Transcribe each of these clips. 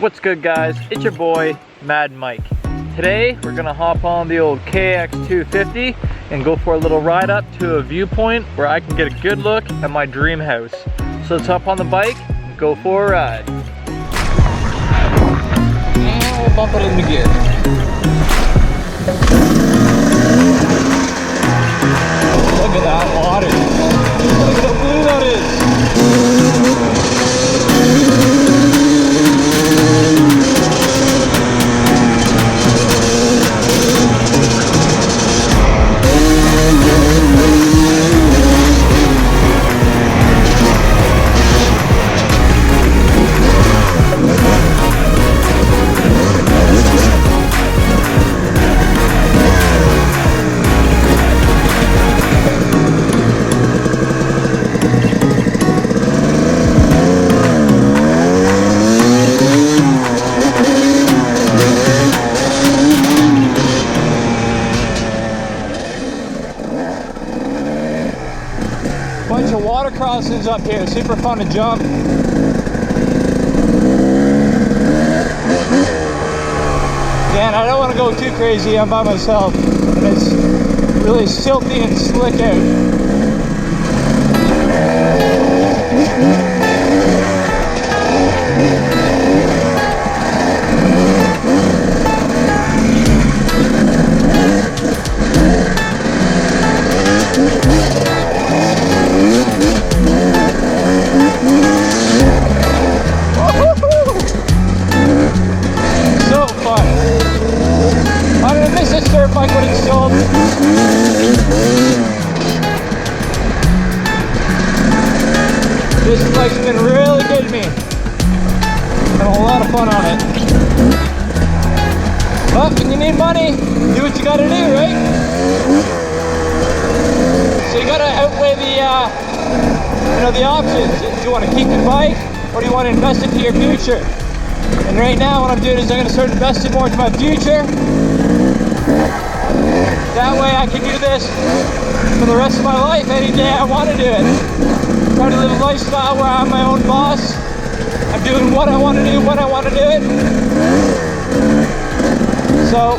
What's good, guys? It's your boy Mad Mike. Today we're gonna hop on the old KX250 and go for a little ride up to a viewpoint where I can get a good look at my dream house. So let's hop on the bike and go for a ride. And we'll bump it into gear. Look at that water. Look at how blue that is. Bunch of water crossings up here, super fun to jump. Man, I don't want to go too crazy, I'm by myself, and it's really silty and slick out. Dirtbike when it's sold. This bike's been really good to me. Had a lot of fun on it. But when you need money, do what you gotta do, right? So you gotta outweigh the options. Do you want to keep the bike, or do you want to invest into your future? And right now, what I'm doing is I'm gonna start investing more into my future. That way I can do this for the rest of my life any day I want to do it. Try to live a lifestyle where I'm my own boss. I'm doing what I want to do when I want to do it. So,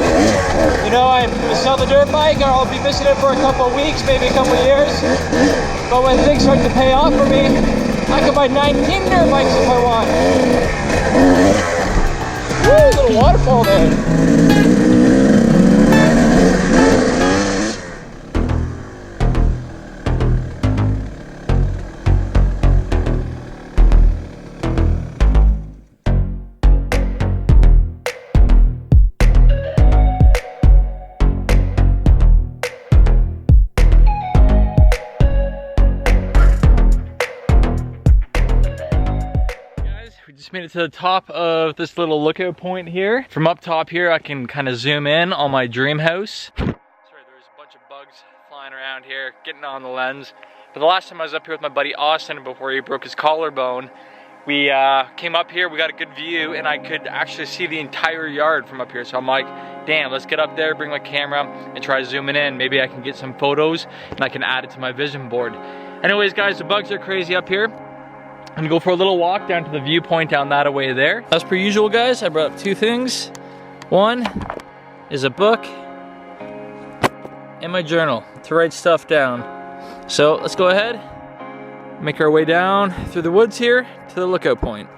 you know, I sell the dirt bike, or I'll be missing it for a couple of weeks, maybe a couple of years. But when things start to pay off for me, I can buy 19 dirt bikes if I want. Woo, little waterfall there. Just made it to the top of this little lookout point here. From up top here, I can kind of zoom in on my dream house. Sorry, there's a bunch of bugs flying around here, getting on the lens. But the last time I was up here with my buddy Austin before he broke his collarbone, we came up here, we got a good view, and I could actually see the entire yard from up here. So I'm like, damn, let's get up there, bring my camera, and try zooming in. Maybe I can get some photos, and I can add it to my vision board. Anyways, guys, the bugs are crazy up here. I'm gonna go for a little walk down to the viewpoint down that way there. As per usual, guys, I brought up two things. One is a book and my journal to write stuff down. So let's go ahead, make our way down through the woods here to the lookout point.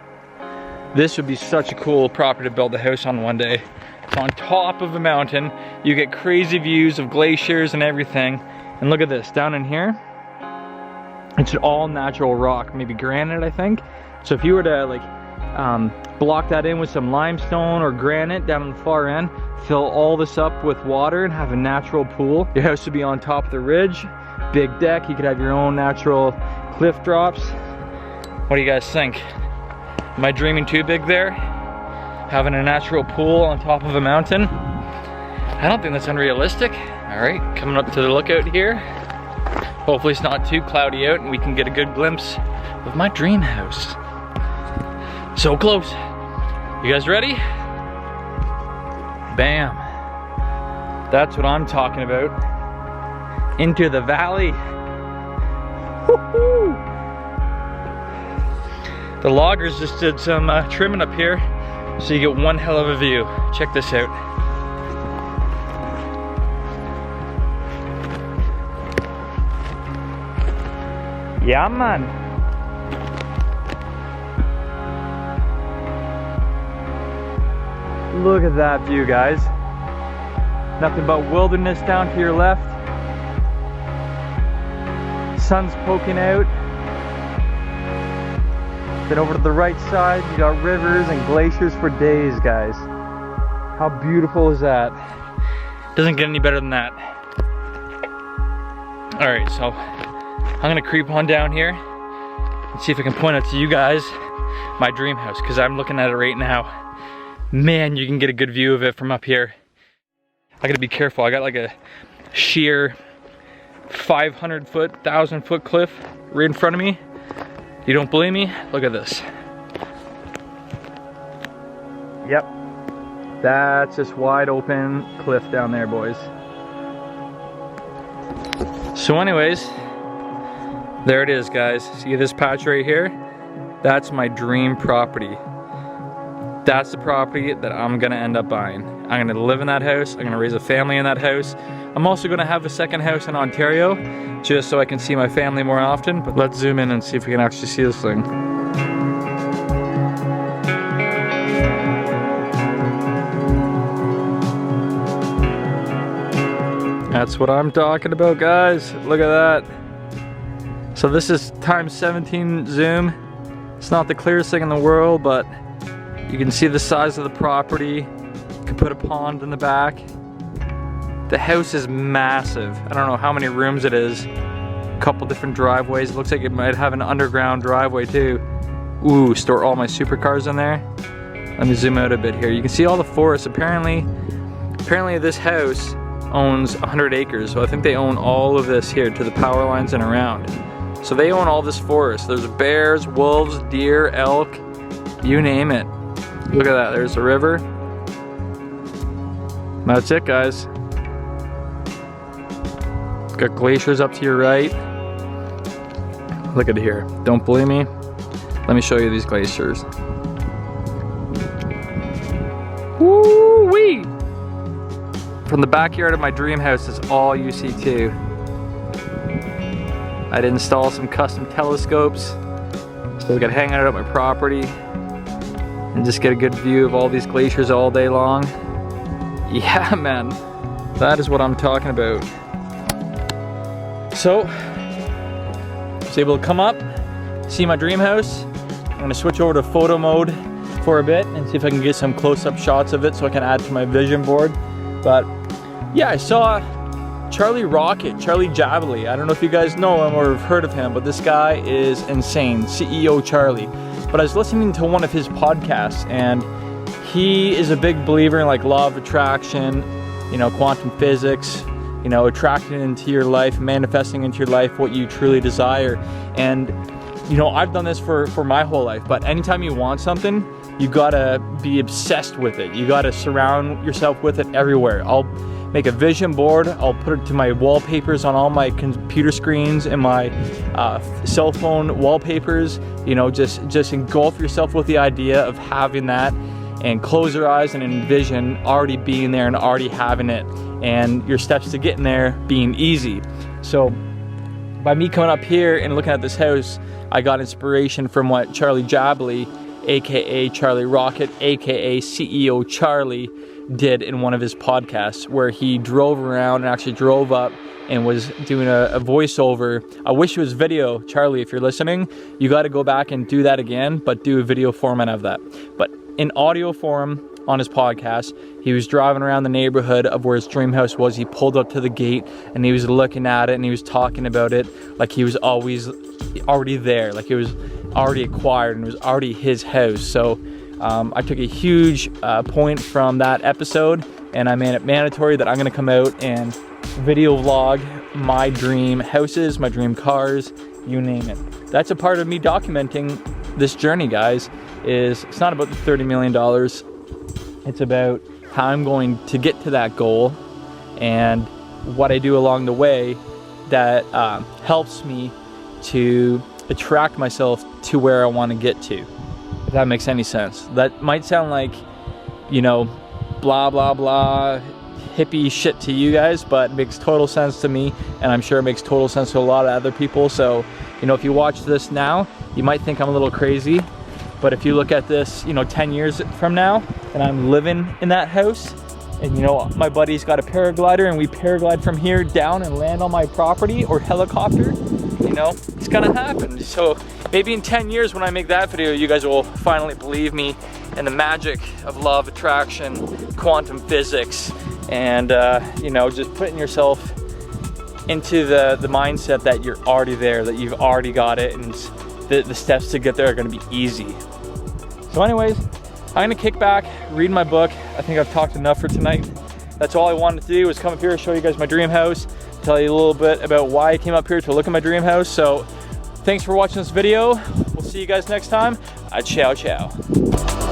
This would be such a cool property to build a house on one day. It's on top of a mountain. You get crazy views of glaciers and everything. And look at this, down in here, it's an all natural rock, maybe granite, I think. So if you were to block that in with some limestone or granite down on the far end, fill all this up with water and have a natural pool. Your house would be on top of the ridge, big deck. You could have your own natural cliff drops. What do you guys think? Am I dreaming too big there? Having a natural pool on top of a mountain? I don't think that's unrealistic. All right, coming up to the lookout here. Hopefully it's not too cloudy out and we can get a good glimpse of my dream house. So close. You guys ready? Bam. That's what I'm talking about. Into the valley. Woo-hoo. The loggers just did some trimming up here. So you get one hell of a view. Check this out. Yeah, man. Look at that view, guys. Nothing but wilderness down to your left. Sun's poking out. Then over to the right side, you got rivers and glaciers for days, guys. How beautiful is that? Doesn't get any better than that. All right, so I'm gonna creep on down here and see if I can point out to you guys my dream house, because I'm looking at it right now. Man, you can get a good view of it from up here. I gotta be careful. I got like a sheer 500 foot, 1,000 foot cliff right in front of me. You don't believe me? Look at this. Yep. That's just wide open cliff down there, boys. So anyways, there it is, guys. See this patch right here? That's my dream property. That's the property that I'm gonna end up buying. I'm gonna live in that house. I'm gonna raise a family in that house. I'm also gonna have a second house in Ontario, just so I can see my family more often. But let's zoom in and see if we can actually see this thing. That's what I'm talking about, guys. Look at that. So this is times 17 zoom. It's not the clearest thing in the world, but you can see the size of the property. You can put a pond in the back. The house is massive. I don't know how many rooms it is. A couple different driveways. It looks like it might have an underground driveway too. Ooh, store all my supercars in there. Let me zoom out a bit here. You can see all the forest. Apparently this house owns 100 acres. So I think they own all of this here to the power lines and around. So they own all this forest. There's bears, wolves, deer, elk, you name it. Look at that, there's the river. That's it, guys. Got glaciers up to your right. Look at here. Don't believe me? Let me show you these glaciers. Woo-wee! From the backyard of my dream house is all you see too. I'd install some custom telescopes so we could hang out at my property and just get a good view of all these glaciers all day long. Yeah, man, that is what I'm talking about. So, I was able to come up, see my dream house. I'm gonna switch over to photo mode for a bit and see if I can get some close-up shots of it so I can add to my vision board. But yeah, I saw Charlie Jabbly. I don't know if you guys know him or have heard of him, but this guy is insane, CEO Charlie. But I was listening to one of his podcasts, and he is a big believer in like law of attraction, you know, quantum physics, you know, attracting into your life, manifesting into your life what you truly desire. And you know, I've done this for my whole life, but anytime you want something, you gotta be obsessed with it. You gotta surround yourself with it everywhere. I'll make a vision board. I'll put it to my wallpapers on all my computer screens and my cell phone wallpapers. You know, just engulf yourself with the idea of having that, and close your eyes and envision already being there and already having it, and your steps to getting there being easy. So by me coming up here and looking at this house, I got inspiration from what Charlie Jabbly, aka Charlie Rocket, aka CEO Charlie, did in one of his podcasts, where he drove around and actually drove up and was doing a voiceover. I wish it was video. Charlie, if you're listening, you got to go back and do that again, but do a video format of that. But in audio form on his podcast, he was driving around the neighborhood of where his dream house was. He pulled up to the gate and he was looking at it and he was talking about it like he was always already there, like it was already acquired and it was already his house. So I took a huge point from that episode, and I made it mandatory that I'm gonna come out and video vlog my dream houses, my dream cars, you name it. That's a part of me documenting this journey, guys. It's not about the $30 million. It's about how I'm going to get to that goal and what I do along the way that helps me to attract myself to where I want to get to. If that makes any sense. That might sound like, you know, blah, blah, blah, hippie shit to you guys, but it makes total sense to me, and I'm sure it makes total sense to a lot of other people. So, you know, if you watch this now, you might think I'm a little crazy, but if you look at this, you know, 10 years from now, and I'm living in that house, and you know, my buddy's got a paraglider, and we paraglide from here down and land on my property, or helicopter, you know, it's gonna happen. So maybe in 10 years when I make that video, you guys will finally believe me in the magic of law of attraction, quantum physics, and you know, just putting yourself into the mindset that you're already there, that you've already got it, and the steps to get there are gonna be easy. So anyways, I'm gonna kick back, read my book. I think I've talked enough for tonight. That's all I wanted to do, was come up here, show you guys my dream house, tell you a little bit about why I came up here to look at my dream house. So thanks for watching this video. We'll see you guys next time. Ciao, ciao.